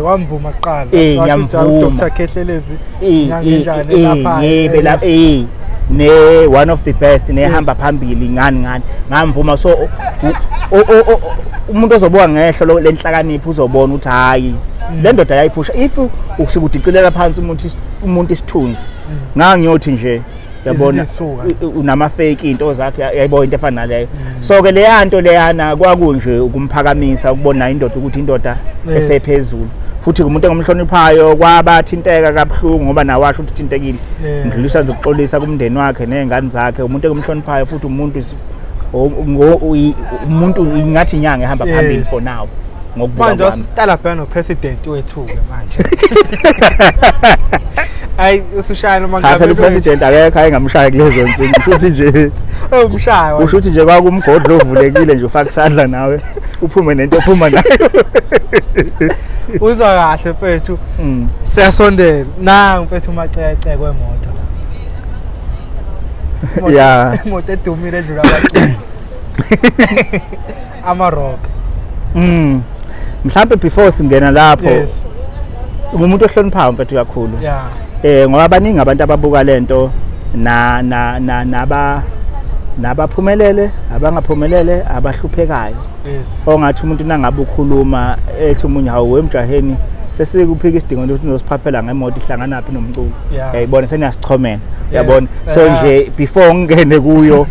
wamvuma kuqala. Ngiyamvuma. Dr Khehlelezi ngangenjani lapha. Ne one of the best nehamba phambili ngani ngamvuma. So umuntu ozobuka ngehlo lenhlakaniphi uzobona ukuthi hayi le ndoda yayiphusha if ukusukudicilela phansi umuntu isithunzi ngangiyothi nje yabona unama fake into zakhe yayibona into efana naleyo. So ke leyanto leyana kwakunje ukumphakamisa ukubona indoda ukuthi indoda esephezulu futhi umuntu engomhloniphayo kwabathinteka kabuhlungu ngoba nawasho ukuthi thintekile. Ngidlulisa nje ukuxolisa kumndeni wakhe nezingane zakhe. Umuntu engomhloniphayo futhi umuntu ngathi inyanga ehamba phambili for now ngokubuka manje usitala phela no president wethu ke manje. Hayi usushaya noma ngabe phela upresident akekho ayengamshaya kulezo nsuku futhi nje umshaya kusho ukuthi nje kwakumgodlo ovulekile nje ufaka isandla nawe uphume nento ephuma nayo. Uzwa kahle mfethu. Siyasondela nangu mfethu umacece kwemoto. Yeah. Imoto edumile edlula abaculi. Ama-rock. Mhlawumbe before singena lapho Yes. umuntu ohloniphayo mfethu kakhulu. Yeah. Ngoba abaningi abantu ababuka lento nabaphumelele, abangaphumelele, abahluphekayo. Yes. Ongathi umuntu nangabe ukhuluma ethi umunye hawu wemjaheni sesikuphika isidingo ukuthi uzosiphaphela ngemoto ihlangana phi nomculo. Yayibona seniyasichomela. Yabona. So nje before ngene kuyo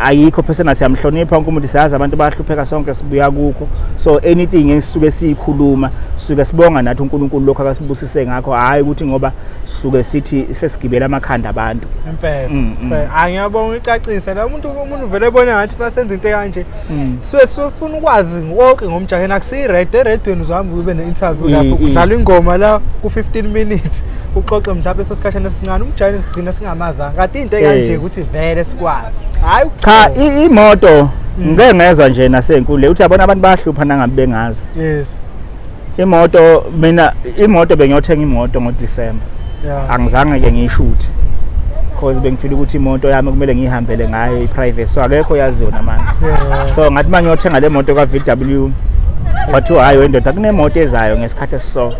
ayikho phesena siyamhlonipha wonke umuntu siyazi abantu bayahlupheka sonke sibuya kukho. So anything esisuke siyikhuluma suke sibonga nathi uNkulunkulu lokho akasibusise ngakho hayi ukuthi ngoba sisuke sithi sesigibela amakhanda abantu. Impela. Angiyabonga icacise la umuntu vele ebona ngathi basenza into kanje. Sifuna ukwazi wonke ngomjaheni akusiyi red eredweni uzahamba ube ne-interview lapho kudlala ingoma la ku-15 minutes uxoxe mhlawumbe sesikhathana esincane umjaheni sigcina singamazanga kanti into kanje ukuthi vele sikwazi. Hayi cha imoto ngeke ngezwa nje nasenkulu uthi yabona abantu bayahlupha nangabe bengazi. Yes. Imoto bengiyothenga imoto ngoDisemba. Angizange ke ngiyishoot because bengifila ukuthi imoto yami kumele ngihambele ngayo iprivate so akekho yaziyo namanje. So ngathi mangiyothenga le moto ka VW wathi hayi wendoda kunemoto ezayo ngesikhathi esiso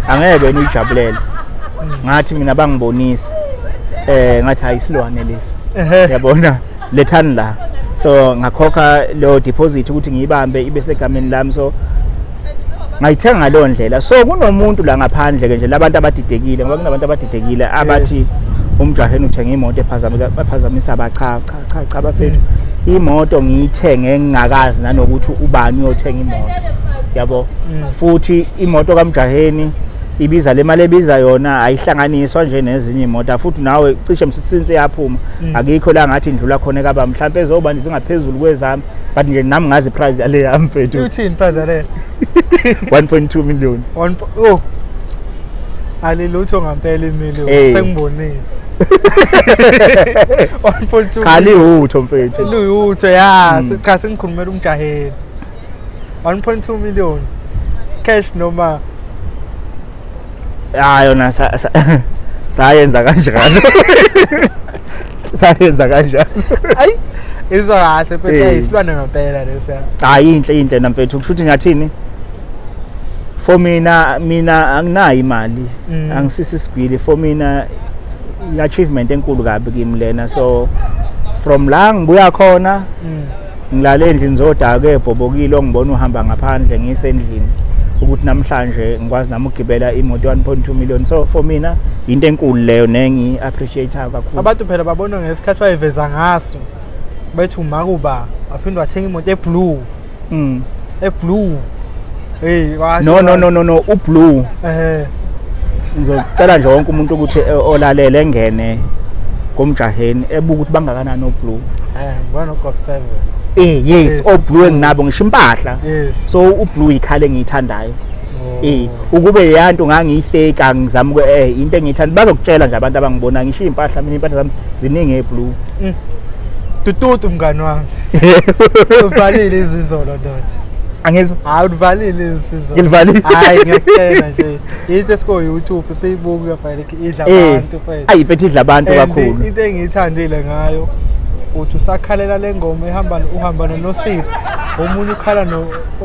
angeke wena uyijabulele. Ngathi mina bangibonisa ngathi hayi isilwane lesi. Yabona lethani la. So ngakhokha lo deposit ukuthi ngiyibambe ibe segameni lami so ngayithenga ngalo ndlela. So kunomuntu la ngaphandle ke nje labantu abadidekile ngoba kunabantu abadidekile abathi umjaheni uthenga imoto ephazamisa abacha bafethu. Imoto ngiyithenge ngingakazi nanokuthi ubani uyothenga imoto. Yabo. Futhi imoto kaMjaheni ibiza le mali ebiza yona ayihlanganiswa nje nezinye imoto futhi nawe cishe msinse yaphuma akikho la ngathi indlula khona kaba mhlawumbe ezoba ndizingaphezulu kwezami but nje nami ngazi price yale yami mfethu. Uthini price yale? 1.2 million. Oh. Alilutho ngampela imillion sengibonile. 1.2 khali utho mfethu. Luyutho cha sengikhulumela umjaheni. 1.2 million cash noma yona sayenza kanjalo. Sayenza kanjalo. Ayi izwa kahle phela isilwane ngampela lesa. Hayi inhle namfethu kushuthi ngathini for mina anginayo imali angisisi sigwili for mina i-achievement enkulu kabi kimi lena so from la ngibuya khona ngilale endlini zodaka ebhobokile ongibona uhamba ngaphandle ngisendlini ukuthi namhlanje ngikwazi nami ukugibela imoto 1.2 million so for mina into enkulu leyo nengi appreciate kakhulu. Abantu phela babona ngesikhathi wayiveza ngaso bethi umakuba aphinde wathenga imoto eblue. Eblue. Hey no ublue. Ngizocela nje wonke umuntu ukuthi olalele engene komjaheni ebuka ukuthi bangakanani oblue. Ngibona uGof7. Yes oblue nginabo ngisho impahla. So ublue ikhale engiyithandayo. Ukube yanto ngangiyifake ngizama into engiyithanda bazokutshela nje abantu abangibona ngisho impahla mina impahla zami ziningi eblue. Tututu mngani wami. Uvalile izizolo ndoda. Angizwa uvalile izizolo. Ngilivalile. Hayi ngiyakutshela nje. Into esiko YouTube seyibuka uyafayela idla abantu mfethu. Ayi mfethu idla abantu kakhulu. Into engiyithandile ngayo uthi usakhalela le ngoma uhamba noSipho omunye ukhala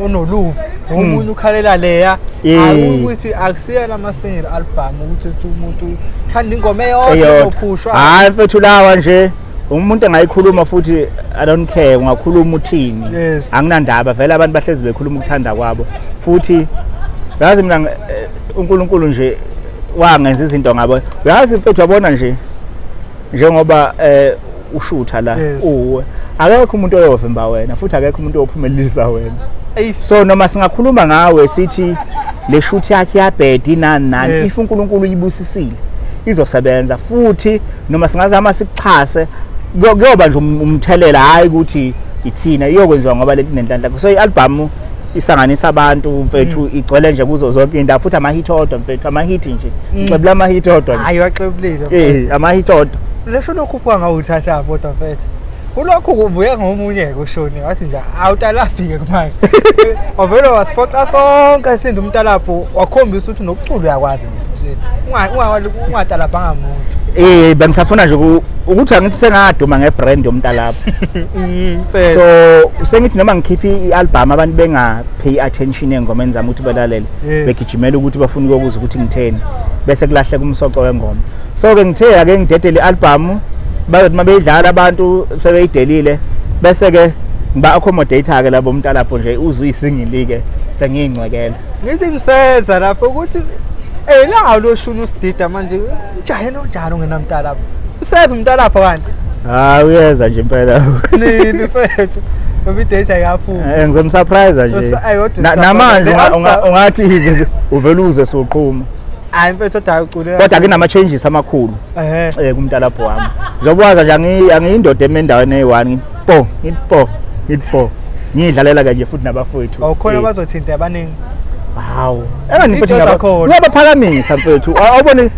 onoluvu omunye ukhalela leya ukuthi akusiya lama single album ukuthi umuntu thanda ingoma eyodwa ezophushwa. Hayi mfethu lawa nje umuntu engayikhuluma futhi I don't care ungakhuluma uthini anginandaba vele abantu bahlezi bekhuluma ukuthanda kwabo futhi yazi mina uNkulunkulu nje wangenza izinto ngabo yazi mfethu wabona nje njengoba ushutha la uwe akekho umuntu oyovimba wena futhi akekho umuntu ophumelelisa wena. So noma singakhuluma ngawe sithi le shoot yakhe yabhedi nani if uNkulunkulu uyibusisile izosebenza futhi noma singazama sikuxhase kuyoba nje umthelela hayi ukuthi ithina iyokwenziwa ngoba lento nenhlanhla. So i-album isanganisa abantu mfethu igcwele nje kuzo zonke indawo futhi ama-hit odwa mfethu ama-hit nje ngixebula ama-hit odwa. Hayi waxebulile ama-hit odwa. Lesho lokhupha ngawuthatha kodwa mfethu Ulokhu kubuye ngomunye kushone wathi nje awutalafike kumanje. Wavele wasipota sonke silinda umtalapho wakhombisa ukuthi nokucula uyakwazi ngestraight. Ungatalapha ngamuntu. Bengisafuna nje ukuthi angithi sengaduma ngebrand yomtalapho. So sengithi noma ngikhipha ialbum abantu bengapay attention engomeni zami ukuthi balalele begijimela ukuthi bafuna ukuzwa ukuthi ngitheni bese kulahle kumsoco wengoma. So ke ngithe ake ngidedele ialbum bayothi mabeyidlala abantu sebeyidelile bese ke ngiba accommodate ke labo umntalapho nje uzwe isingili ke sengingcwekela ngithi ngiseza lapho ukuthi la lo shunu sidida manje Mjaheni onjalo ngenamntalapho useza umntalapho kanti uyeza nje impela nini mfethu ngoba idate ayaphuma ngizomsurprise nje namanje ungathi uvela uze soqhuma hayi mfethu odayucule kodwa kunama changes amakhulu kumntalapho wami ngizokwazi nje angiyindoda emendaweni eyi1 ngitpo ngidlalela kanje futhi nabafowethu awukhona abazothinta abaningi hawu enganifethi ngiyabaphakamisa mfethu awubone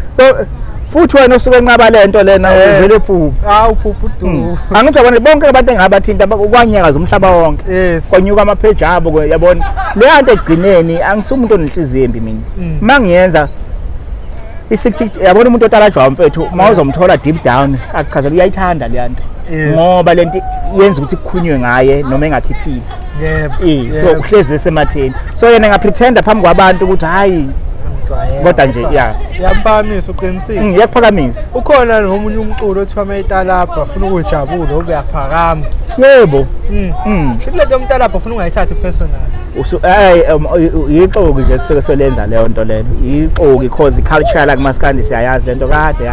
futhi wena usuke enqaba lento lena uvele phuphu uphuphu du angithi abone bonke abantu engabathinta kwanyakaza umhlaba wonke konyuka amapage abo yabona le nto egcineni angisumuntu onenhliziyo embi mina mangiyenza yabona umuntu otalajwa mfethu mawuzomthola deep down akuchazela uyayithanda le nto ngoba lento yenza ukuthi kukhulunywe ngaye noma engakhiphile so uhlezi esematheni so yena ngapretenda phambi kwabantu ukuthi hayi kodwa nje yaphakamisa uqinisile yakuphakamisa ukhona nomunye umculo othiwa mayitalapha ufuna ukujabula ube yaphakama yebo shilo umtalapha ufuna ungayithatha personal yixoki nje sike solenza leyo nto leyo yixoki because culture la kumaskandi siyayazi lento kade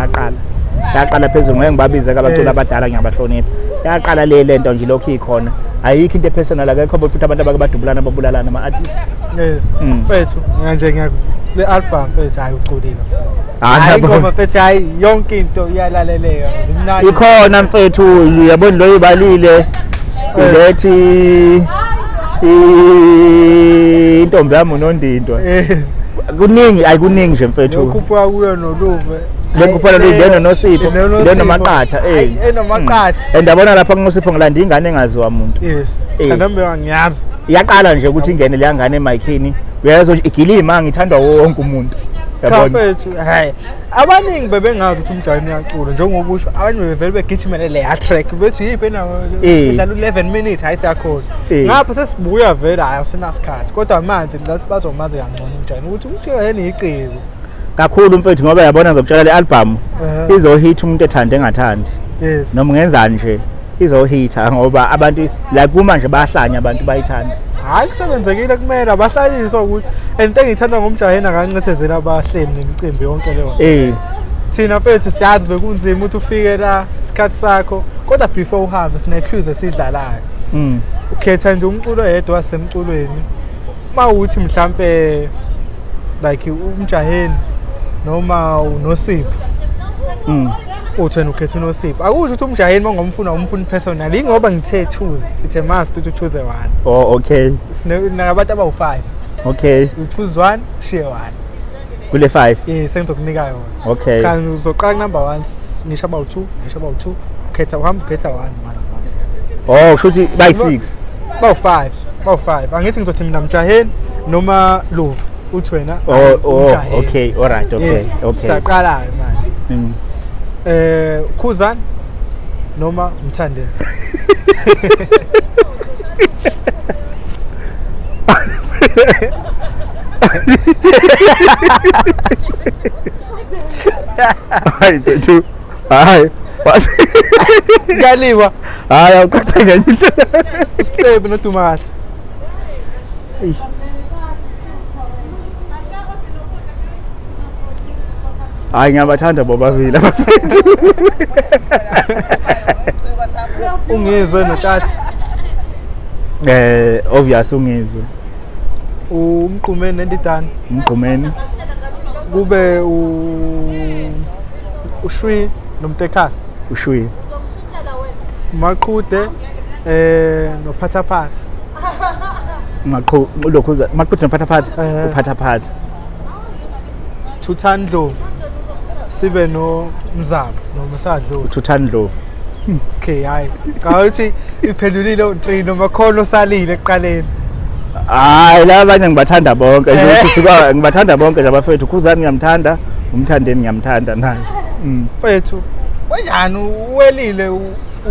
yaqala phezulu ngeke ngibabize abaculi abadala ngiyabahlonipha yaqala le nto nje lokho ikhona ayikho into personal akekho futhi abantu abake badubulana babulalana ama artists mfethu nje le album mfethu hayi uculile hayi ngoma mfethu hayi yonke into iyalaleleka imnandi ikhona mfethu yabona lo ibalile lethi intombi yami uNondindwa kuningi ayikuningi nje mfethu ukuphwa kuyo noluve lekuphela lendeno noSipho lendeno maqatha enomaqatha ndabona lapha kuNosipho ngilanda ingane engaziwa umuntu kanambe wangiyazi iyaqala nje ukuthi ingene le ngane emikhini uyezwa igilima ngithandwa wonke umuntu yabona mfethu hayi abaningi bebengazi ukuthi uMjaheni uyacula njengoba usho abanye bevele begijimele le track bethi yiphi nawo idlala 11 minutes hayi siyakhona ngapha sesibuya vele hayi asinasikhathi kodwa manje ngathi bazomazi kangcono uMjaheni ukuthi uMjaheni iqiko kakhulu mfethu ngoba yabona ngizokutshala le album izohit umuntu ethanda engathandi noma ngenzani nje izohitha ngoba abantu la kuma nje bayahlanya abantu bayithanda hayi kusebenzekile kumele abahlaliswa ukuthi into engiyithanda ngoMjaheni akancethezela abahleli nemicimbi yonke leyo thina mfethu siyazi bekunzima ukuthi ufike la isikhathi sakho kodwa before uhambe sine cues esidlalayo ukhetha nje umculo oyedwa wasemculweni mawuthi mhlambe like uMjaheni noma uNosipho uthena ukhetha uNosipho akusho ukuthi uMjaheni mangomfuna umfuni personal ingoba ngithe choose it's a must to choose one okay sinabantu abawu5 okay you choose one share one kule 5 sengizokunika yona okay kanti uzoqala number 1 ngisho about 2 ukhetha uhamba ukhetha 1 kushuthi bayi6 bawu5 angithi ngizothi mina Mjaheni noma Love uthi wena okay alright okay saqala manje Khuzani noma Mthandeni hayi bethu hayi ngaliwa hayi awuqhatha ngenye isicebe noDumakahle hayi ngiyabathanda bobabili abafethu ungizwe noTshathi obvious ungizwe umqhumeni nendidana umqhumeni kube ushwi nomtekha ushwi maqhude nophathaphatha lokhuza maqhude nophathaphatha uphathaphatha Thuthani Ndlovu sibe noMzamo noma Sadlovu uThuthani Ndlovu Okay, hayi. Ngawuthi iphendulile u3 noma khona osalile ekuqaleni. Hayi la abanye ngibathanda bonke nje ukuthi sika ngibathanda bonke nje abafethu Khuzani ngiyamthanda umthandeni ngiyamthanda naye. Mfethu kanjani uwelile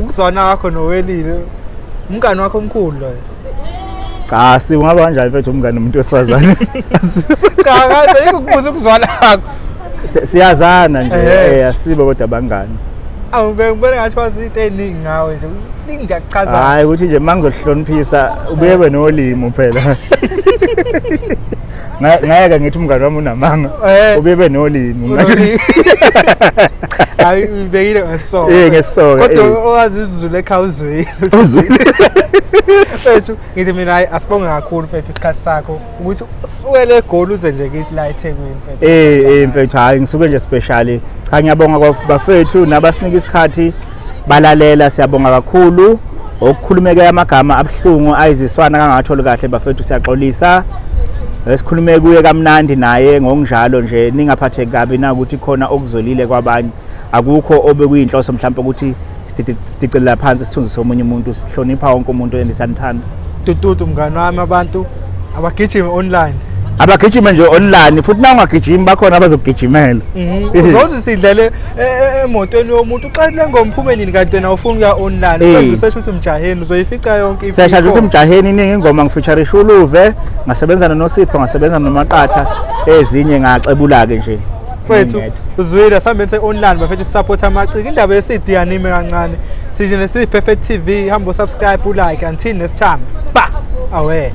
ukuzona wakho noWelile umngani wakho omkhulu lo. Cha singaba kanjani mfethu umngani nomuntu wesifazane. Cha ngabe ukubuza ukuzwana wakho. Siyazana nje asibe kodwa bangani. Ngibona ngathi wazi into eningi ngawe nje ningachaza. Hayi ukuthi nje mangizohloniphisa ubebe nolimo phela. Ngeke ngithi umngane wami unamanga ubebe nolimo. Hayi ngibekile ngesoka. Ngesoka. Kodwa owazi isiZulu ekhawuzweni. Mfethu ngithi mina asibonge kakhulu mfethu isikhathi sakho ukuthi usukele egoli uze nje kithi la eThekwini mfethu. Mfethu hayi ngisuke nje specially cha ngiyabonga bafethu nabasinika isikhathi balalela siyabonga kakhulu okukhulumeke amagama abhlungu ayiziswana kangatholi kahle bafethu siyaxolisa esikhulume kuye kamnandi naye ngokunjalo nje ningaphatheki kabi na ukuthi khona okuzolile kwabanye akukho obekuyinhloso mhlawumbe ukuthi sidicelela phansi isithunzi somunye umuntu sihlonipha wonke umuntu endisanthanda. Tututu mngani wami abantu abagijime online. Abagijima nje online futhi nawungagijimi bakhona abazogijimela. Uzothi sidlele emotweni yomuntu uxele ngomphume nini kanti wena ufuna ukuya online manje usesho ukuthi Mjaheni uzoyifica yonke sesha ukuthi Mjaheni iningi ingoma ngifeatureisha uLuve ngasebenzana noSipho ngasebenzana noMaqatha ezinye ngaxebula ke nje. Mfethu uzwile sambethe online bafethu support amaciki indaba yeCD anime kancane sije nesi Perfect TV hamba subscribe ulike until next time ba awe.